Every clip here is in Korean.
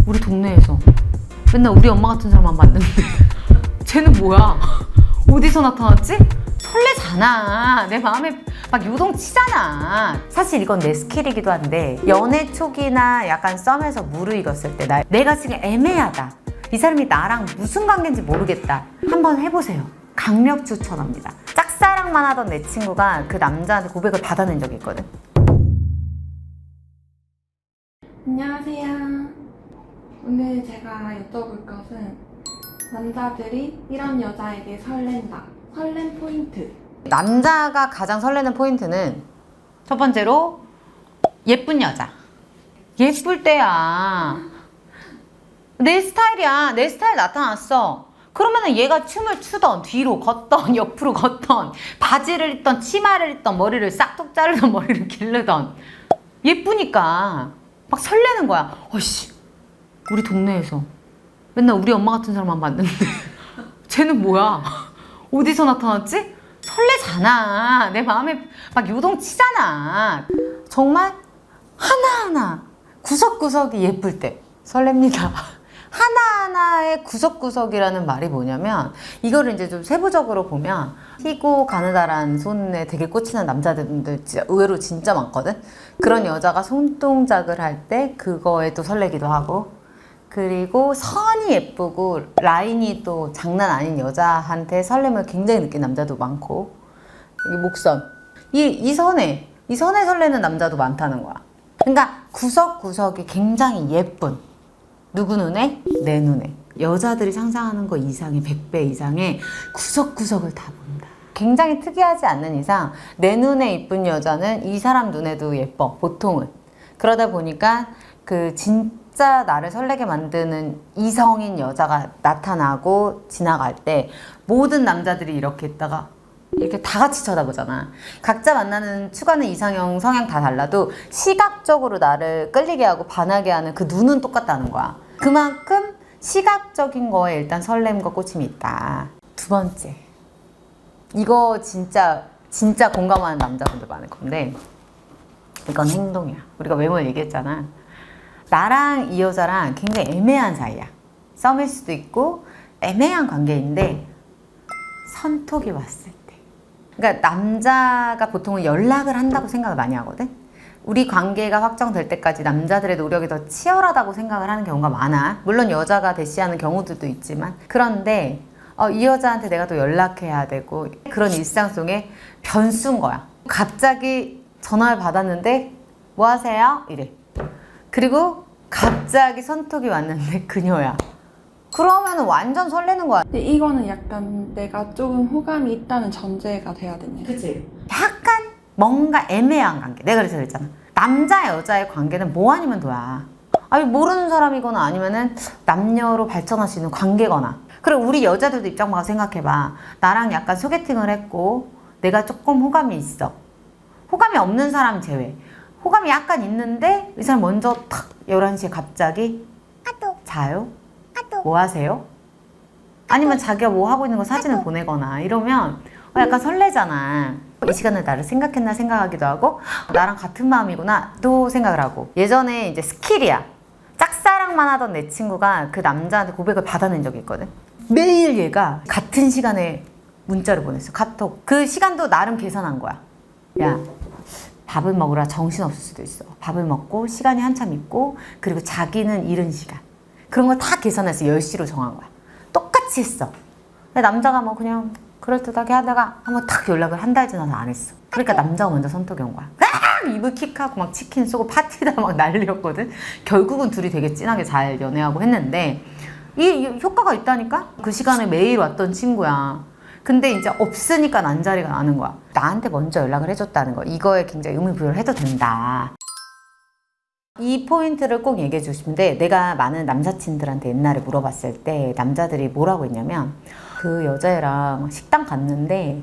우리 동네에서 맨날 우리 엄마 같은 사람만 봤는데 쟤는 뭐야? 어디서 나타났지? 설레잖아. 내 마음에 막 요동치잖아. 사실 이건 내 스킬이기도 한데 연애 초기나 약간 썸에서 무르익었을 때 내가 지금 애매하다. 이 사람이 나랑 무슨 관계인지 모르겠다. 한번 해보세요. 강력 추천합니다. 짝사랑만 하던 내 친구가 그 남자한테 고백을 받아낸 적이 있거든. 안녕하세요. 오늘 제가 여쭤볼 것은 남자들이 이런 여자에게 설렌다. 설렘 포인트. 남자가 가장 설레는 포인트는 첫 번째로 예쁜 여자. 예쁠 때야. 내 스타일이야. 내 스타일 나타났어. 그러면은 얘가 춤을 추던 뒤로 걷던 옆으로 걷던 바지를 입던 치마를 입던 머리를 싹둑 자르던 머리를 기르던 예쁘니까 막 설레는 거야. 어이씨, 우리 동네에서 맨날 우리 엄마 같은 사람만 봤는데 쟤는 뭐야? 어디서 나타났지? 설레잖아. 내 마음에 막 요동치잖아. 정말 하나하나 구석구석이 예쁠 때 설렙니다. 하나하나의 구석구석이라는 말이 뭐냐면 이거를 이제 좀 세부적으로 보면 희고 가느다란 손에 되게 꽂히는 남자들도 진짜 의외로 진짜 많거든. 그런 여자가 손동작을 할 때 그거에 또 설레기도 하고, 그리고 선이 예쁘고 라인이 또 장난 아닌 여자한테 설렘을 굉장히 느낀 남자도 많고, 이 목선 이 선에 설레는 남자도 많다는 거야. 그러니까 구석구석이 굉장히 예쁜, 누구 눈에? 내 눈에. 여자들이 상상하는 거 이상의 100배 이상의 구석구석을 다 본다. 굉장히 특이하지 않는 이상 내 눈에 이쁜 여자는 이 사람 눈에도 예뻐, 보통은. 그러다 보니까 그 진짜 나를 설레게 만드는 이성인 여자가 나타나고 지나갈 때 모든 남자들이 이렇게 있다가 이렇게 다 같이 쳐다보잖아. 각자 만나는 추구하는 이상형 성향 다 달라도 시각적으로 나를 끌리게 하고 반하게 하는 그 눈은 똑같다는 거야. 그만큼 시각적인 거에 일단 설렘과 꽂힘이 있다. 두 번째, 이거 진짜 공감하는 남자분들 많을 건데, 이건 행동이야. 우리가 외모 얘기했잖아. 나랑 이 여자랑 굉장히 애매한 사이야. 썸일 수도 있고 애매한 관계인데 선톡이 왔을 때, 그러니까 남자가 보통은 연락을 한다고 생각을 많이 하거든. 우리 관계가 확정될 때까지 남자들의 노력이 더 치열하다고 생각을 하는 경우가 많아. 물론 여자가 대시하는 경우들도 있지만. 그런데 이 여자한테 내가 또 연락해야 되고, 그런 일상 속에 변수인 거야. 갑자기 전화를 받았는데 뭐 하세요? 이래. 그리고 갑자기 선톡이 왔는데 그녀야. 그러면 완전 설레는 거야. 근데 이거는 약간 내가 조금 호감이 있다는 전제가 돼야 되네. 그치? 약간 뭔가 애매한 관계. 내가 그래서 그랬잖아. 남자 여자의 관계는 뭐 아니면 도야. 아니, 모르는 사람이거나 아니면은 남녀로 발전할 수 있는 관계거나. 그리고 우리 여자들도 입장 바꿔 생각해봐. 나랑 약간 소개팅을 했고 내가 조금 호감이 있어. 호감이 없는 사람 제외. 호감이 약간 있는데 이 사람 먼저 탁 11시에 갑자기 자요? 뭐 하세요? 아니면 자기가 뭐 하고 있는 거 사진을 보내거나 이러면 약간 설레잖아. 이 시간에 나를 생각했나 생각하기도 하고, 나랑 같은 마음이구나 또 생각을 하고. 예전에 이제 스킬이야. 짝사랑만 하던 내 친구가 그 남자한테 고백을 받아낸 적이 있거든. 매일 얘가 같은 시간에 문자를 보냈어. 카톡. 그 시간도 나름 계산한 거야. 야, 밥을 먹으라 정신없을 수도 있어. 밥을 먹고 시간이 한참 있고, 그리고 자기는 이른 시간. 그런 걸 다 계산해서 10시로 정한 거야. 똑같이 했어. 근데 남자가 뭐 그냥 그럴듯하게 하다가 한번 탁 연락을 한 달 지나서 안 했어. 그러니까 남자가 먼저 선톡이 온 거야. 입을 킥하고 막 치킨 쏘고 파티다 막 난리였거든. 결국은 둘이 되게 진하게 잘 연애하고 했는데 이 효과가 있다니까? 그 시간에 매일 왔던 친구야. 근데 이제 없으니까 난자리가 나는 거야. 나한테 먼저 연락을 해줬다는 거. 이거에 굉장히 의미부여를 해도 된다. 이 포인트를 꼭 얘기해 주고 싶은데, 내가 많은 남사친들한테 옛날에 물어봤을 때 남자들이 뭐라고 했냐면, 그 여자애랑 식당 갔는데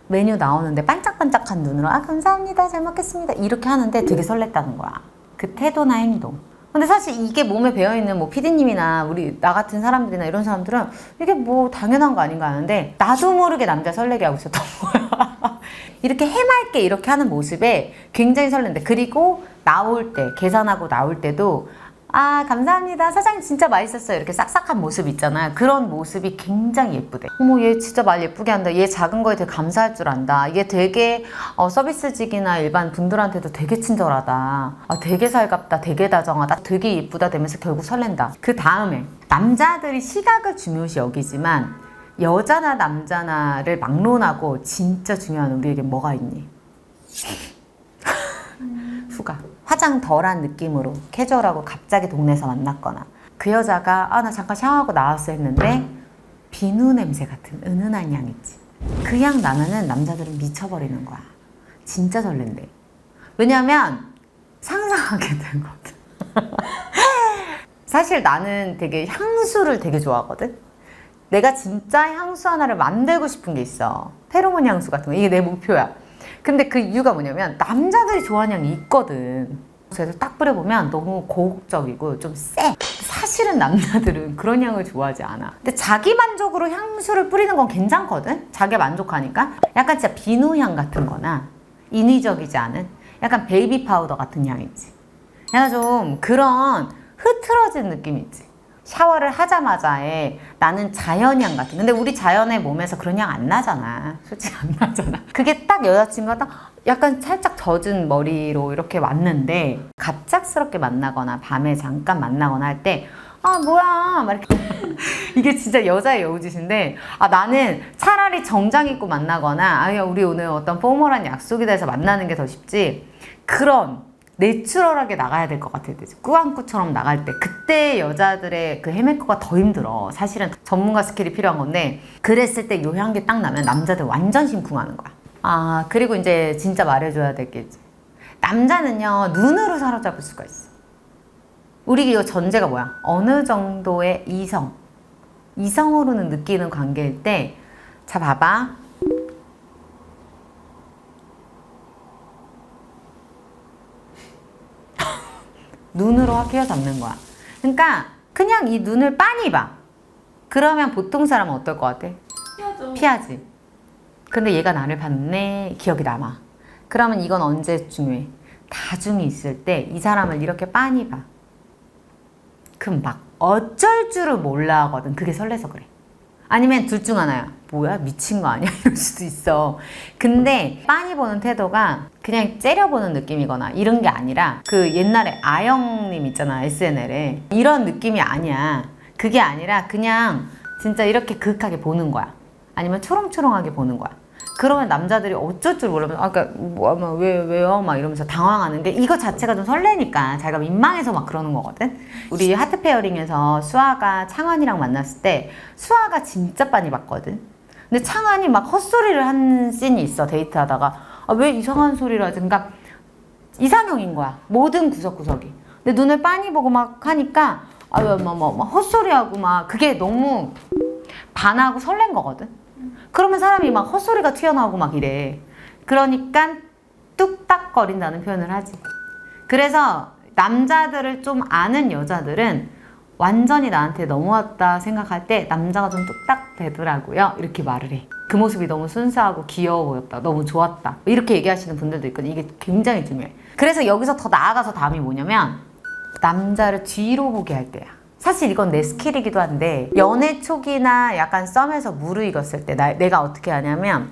메뉴 나오는데 반짝반짝한 눈으로 감사합니다, 잘 먹겠습니다 이렇게 하는데 되게 설렜다는 거야. 그 태도나 행동. 근데 사실 이게 몸에 배어있는 뭐 PD님이나 우리 나 같은 사람들이나 이런 사람들은 이게 뭐 당연한 거 아닌가 하는데, 나도 모르게 남자 설레게 하고 있었던 거야. 이렇게 해맑게 이렇게 하는 모습에 굉장히 설렌데, 그리고 나올 때, 계산하고 나올 때도 아, 감사합니다. 사장님 진짜 맛있었어요. 이렇게 싹싹한 모습 있잖아요. 그런 모습이 굉장히 예쁘대. 어머, 얘 진짜 말 예쁘게 한다. 얘 작은 거에 되게 감사할 줄 안다. 얘 되게 서비스직이나 일반 분들한테도 되게 친절하다. 아, 되게 살갑다. 되게 다정하다. 되게 예쁘다 되면서 결국 설렌다. 그 다음에 남자들이 시각을 중요시 여기지만 여자나 남자나를 막론하고 진짜 중요한 우리에게 뭐가 있니? 후각. 화장 덜한 느낌으로 캐주얼하고 갑자기 동네에서 만났거나 그 여자가 아, 나 잠깐 샤워하고 나왔어 했는데 비누 냄새 같은 은은한 향 있지. 그 향 나면은 남자들은 미쳐버리는 거야. 진짜 설렌대. 왜냐면 상상하게 되거든. 사실 나는 되게 향수를 되게 좋아하거든. 내가 진짜 향수 하나를 만들고 싶은 게 있어. 페로몬 향수 같은 거. 이게 내 목표야. 근데 그 이유가 뭐냐면 남자들이 좋아하는 향이 있거든. 그래서 딱 뿌려보면 너무 고혹적이고 좀 쎄. 사실은 남자들은 그런 향을 좋아하지 않아. 근데 자기 만족으로 향수를 뿌리는 건 괜찮거든? 자기가 만족하니까. 약간 진짜 비누향 같은 거나 인위적이지 않은 약간 베이비 파우더 같은 향이지. 약간 좀 그런 흐트러진 느낌 있지. 샤워를 하자마자에 나는 자연향 같은. 근데 우리 자연의 몸에서 그런 향 안 나잖아. 솔직히 안 나잖아. 그게 딱 여자친구가 딱 약간 살짝 젖은 머리로 이렇게 왔는데 갑작스럽게 만나거나 밤에 잠깐 만나거나 할 때 아 뭐야 막 이렇게 이게 진짜 여자의 여우짓인데 아 나는 차라리 정장 입고 만나거나 아 우리 오늘 어떤 포멀한 약속이 돼서 만나는 게 더 쉽지 그런 내추럴하게 나가야 될 것 같아. 꾸안꾸처럼 나갈 때 그때 여자들의 그 헤메이크가 더 힘들어. 사실은 전문가 스킬이 필요한 건데 그랬을 때 요 향기 딱 나면 남자들 완전 심쿵하는 거야. 아 그리고 이제 진짜 말해줘야 될 게 있지. 남자는요 눈으로 사로잡을 수가 있어. 우리 이거 전제가 뭐야? 어느 정도의 이성으로는 느끼는 관계일 때 자 봐봐. 눈으로 확 휘어잡는 거야. 그러니까 그냥 이 눈을 빤히 봐. 그러면 보통 사람은 어떨 것 같아? 피하지. 근데 얘가 나를 봤네. 기억이 남아. 그러면 이건 언제 중요해? 다중이 있을 때 이 사람을 이렇게 빤히 봐. 그럼 막 어쩔 줄을 몰라 하거든. 그게 설레서 그래. 아니면 둘 중 하나야. 뭐야? 미친 거 아니야? 이럴 수도 있어. 근데 빤히 보는 태도가 그냥 째려보는 느낌이거나 이런 게 아니라 그 옛날에 아영님 있잖아. SNL에. 이런 느낌이 아니야. 그게 아니라 그냥 진짜 이렇게 그윽하게 보는 거야. 아니면 초롱초롱하게 보는 거야. 그러면 남자들이 어쩔 줄 모르면 아까 뭐, 왜요? 막 이러면서 당황하는데 이거 자체가 좀 설레니까 자기가 민망해서 막 그러는 거거든. 우리 하트 페어링에서 수아가 창환이랑 만났을 때 수아가 진짜 빤히 봤거든. 근데 창환이 막 헛소리를 한 씬이 있어. 데이트하다가 아, 왜 이상한 소리를 하지? 그러니까 이상형인 거야. 모든 구석구석이. 근데 눈을 빤히 보고 막 하니까 아, 막 헛소리하고 막 그게 너무 반하고 설렌 거거든. 그러면 사람이 막 헛소리가 튀어나오고 막 이래. 그러니까 뚝딱거린다는 표현을 하지. 그래서 남자들을 좀 아는 여자들은 완전히 나한테 넘어왔다 생각할 때 남자가 좀 뚝딱 되더라고요. 이렇게 말을 해. 그 모습이 너무 순수하고 귀여워 보였다. 너무 좋았다. 이렇게 얘기하시는 분들도 있거든. 이게 굉장히 중요해. 그래서 여기서 더 나아가서 다음이 뭐냐면 남자를 뒤로 보게 할 때야. 사실 이건 내 스킬이기도 한데 연애 초기나 약간 썸에서 무르익었을 때 내가 어떻게 하냐면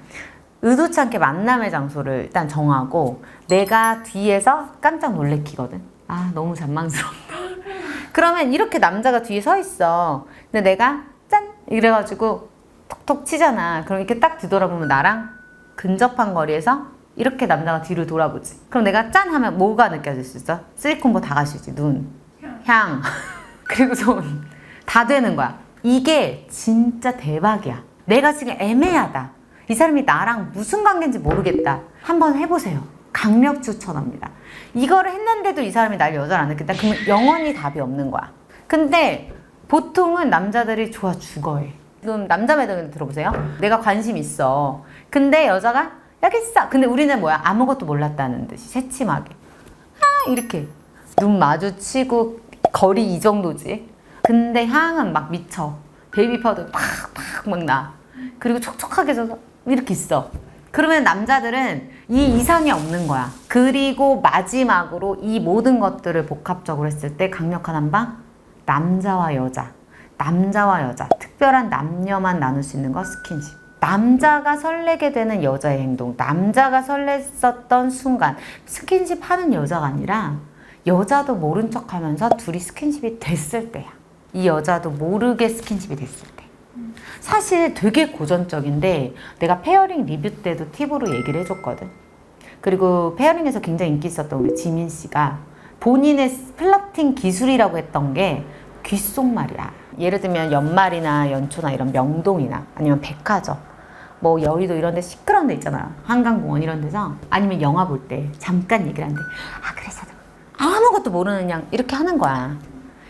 의도치 않게 만남의 장소를 일단 정하고 내가 뒤에서 깜짝 놀래키거든. 아 너무 잔망스럽다. 그러면 이렇게 남자가 뒤에 서 있어. 근데 내가 짠 이래가지고 톡톡 치잖아. 그럼 이렇게 딱 뒤돌아보면 나랑 근접한 거리에서 이렇게 남자가 뒤를 돌아보지. 그럼 내가 짠 하면 뭐가 느껴질 수 있어? 쓰리콤보 다 갈 수 있지. 눈, 향 그리고 손 다 되는 거야. 이게 진짜 대박이야. 내가 지금 애매하다. 이 사람이 나랑 무슨 관계인지 모르겠다. 한번 해보세요. 강력 추천합니다. 이거를 했는데도 이 사람이 날 여자를 안 느낀다? 그러면 영원히 답이 없는 거야. 근데 보통은 남자들이 좋아 죽어해. 지금 남자 매듭을 들어보세요. 내가 관심 있어. 근데 여자가 여기 있어. 근데 우리는 뭐야? 아무것도 몰랐다는 듯이 새침하게. 아 이렇게 눈 마주치고 거리 이 정도지. 근데 향은 막 미쳐. 베이비 파우더 팍팍 막 나. 그리고 촉촉하게 져서 이렇게 있어. 그러면 남자들은 이 이상이 없는 거야. 그리고 마지막으로 이 모든 것들을 복합적으로 했을 때 강력한 한방? 남자와 여자. 남자와 여자. 특별한 남녀만 나눌 수 있는 거 스킨십. 남자가 설레게 되는 여자의 행동. 남자가 설렜었던 순간. 스킨십 하는 여자가 아니라 여자도 모른 척 하면서 둘이 스킨십이 됐을 때야. 이 여자도 모르게 스킨십이 됐을 때. 사실 되게 고전적인데 내가 페어링 리뷰 때도 팁으로 얘기를 해줬거든. 그리고 페어링에서 굉장히 인기 있었던 우리 지민 씨가 본인의 플러팅 기술이라고 했던 게 귓속말이야. 예를 들면 연말이나 연초나 이런 명동이나 아니면 백화점, 뭐 여의도 이런 데 시끄러운 데 있잖아. 한강공원 이런 데서. 아니면 영화 볼 때 잠깐 얘기를 하는데 그래서 아무것도 모르는 양 이렇게 하는 거야.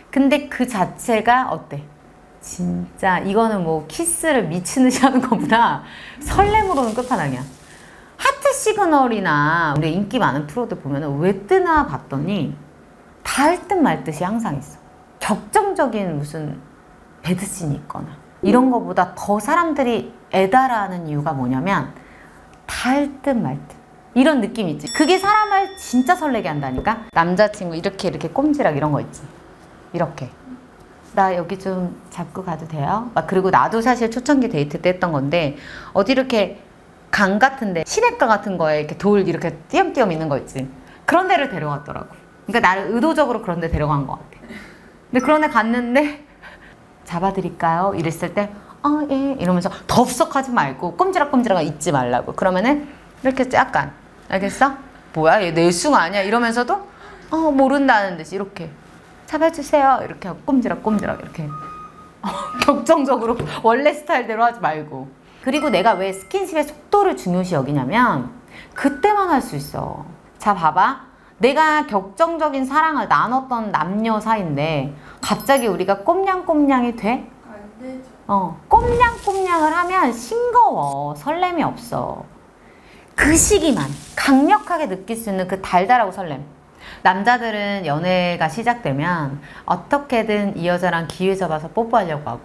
근데 그 자체가 어때? 진짜 이거는 뭐 키스를 미친 듯이 하는 것보다 설렘으로는 끝판왕이야. 하트 시그널이나 우리 인기 많은 프로들 보면은 왜 뜨나 봤더니 다 할 듯 말 듯이 항상 있어. 격정적인 무슨 배드씬이 있거나 이런 거보다 더 사람들이 애달아하는 이유가 뭐냐면 다 할 듯 말 듯 이런 느낌 있지. 그게 사람을 진짜 설레게 한다니까. 남자친구 이렇게 꼼지락 이런 거 있지. 이렇게 나 여기 좀 잡고 가도 돼요? 막 그리고 나도 사실 초창기 데이트 때 했던 건데 어디 이렇게 강 같은데 시냇가 같은 거에 이렇게 돌 이렇게 띄엄띄엄 있는 거 있지. 그런 데를 데려갔더라고. 그러니까 나를 의도적으로 그런 데 데려간 것 같아. 근데 그런 데 갔는데 잡아드릴까요? 이랬을 때 예 이러면서 덥석하지 말고 꼼지락꼼지락 잊지 말라고. 그러면은 이렇게 약간 알겠어? 뭐야 얘 내숭 아니야? 이러면서도 모른다는 듯이 이렇게 잡아주세요 이렇게 하고 꼼지락꼼지락 이렇게 격정적으로 원래 스타일대로 하지 말고. 그리고 내가 왜 스킨십의 속도를 중요시 여기냐면 그때만 할 수 있어. 자 봐봐, 내가 격정적인 사랑을 나눴던 남녀 사이인데 갑자기 우리가 꼼냥꼼냥이 돼? 안 되죠. 꼼냥꼼냥을 하면 싱거워. 설렘이 없어. 그 시기만 강력하게 느낄 수 있는 그 달달하고 설렘. 남자들은 연애가 시작되면 어떻게든 이 여자랑 기회 잡아서 뽀뽀하려고 하고,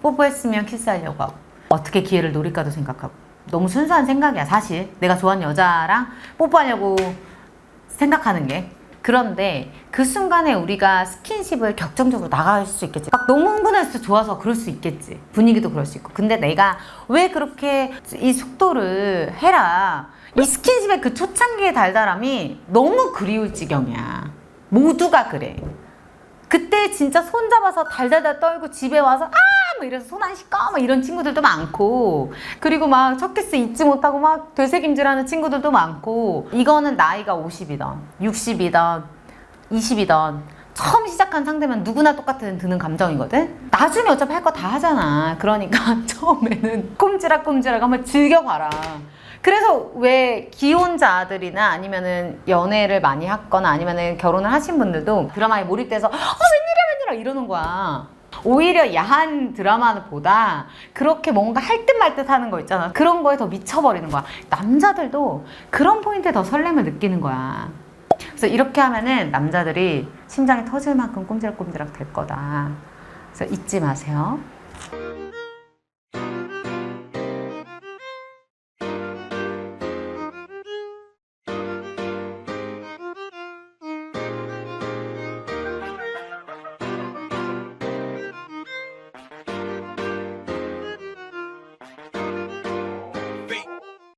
뽀뽀했으면 키스하려고 하고, 어떻게 기회를 노릴까도 생각하고. 너무 순수한 생각이야 사실. 내가 좋아하는 여자랑 뽀뽀하려고 생각하는 게. 그런데 그 순간에 우리가 스킨십을 격정적으로 나갈 수 있겠지. 막 너무 흥분해서 좋아서 그럴 수 있겠지. 분위기도 그럴 수 있고. 근데 내가 왜 그렇게 이 속도를 해라. 이 스킨십의 그 초창기의 달달함이 너무 그리울 지경이야. 모두가 그래. 그때 진짜 손잡아서 달달달 떨고 집에 와서 뭐 이래서 손 안 씻고 막 이런 친구들도 많고, 그리고 막 첫 키스 잊지 못하고 막 되새김질하는 친구들도 많고. 이거는 나이가 50이던 60이던 20이던 처음 시작한 상대면 누구나 똑같은 드는 감정이거든. 나중에 어차피 할 거 다 하잖아. 그러니까 처음에는 꼼지락꼼지락 한번 즐겨봐라. 그래서 왜 기혼자들이나 아니면은 연애를 많이 했거나 아니면은 결혼을 하신 분들도 드라마에 몰입돼서 웬일이야 이러는 거야. 오히려 야한 드라마보다 그렇게 뭔가 할 듯 말 듯 하는 거 있잖아. 그런 거에 더 미쳐버리는 거야. 남자들도 그런 포인트에 더 설렘을 느끼는 거야. 그래서 이렇게 하면은 남자들이 심장이 터질 만큼 꼼지락꼼지락 될 거다. 그래서 잊지 마세요.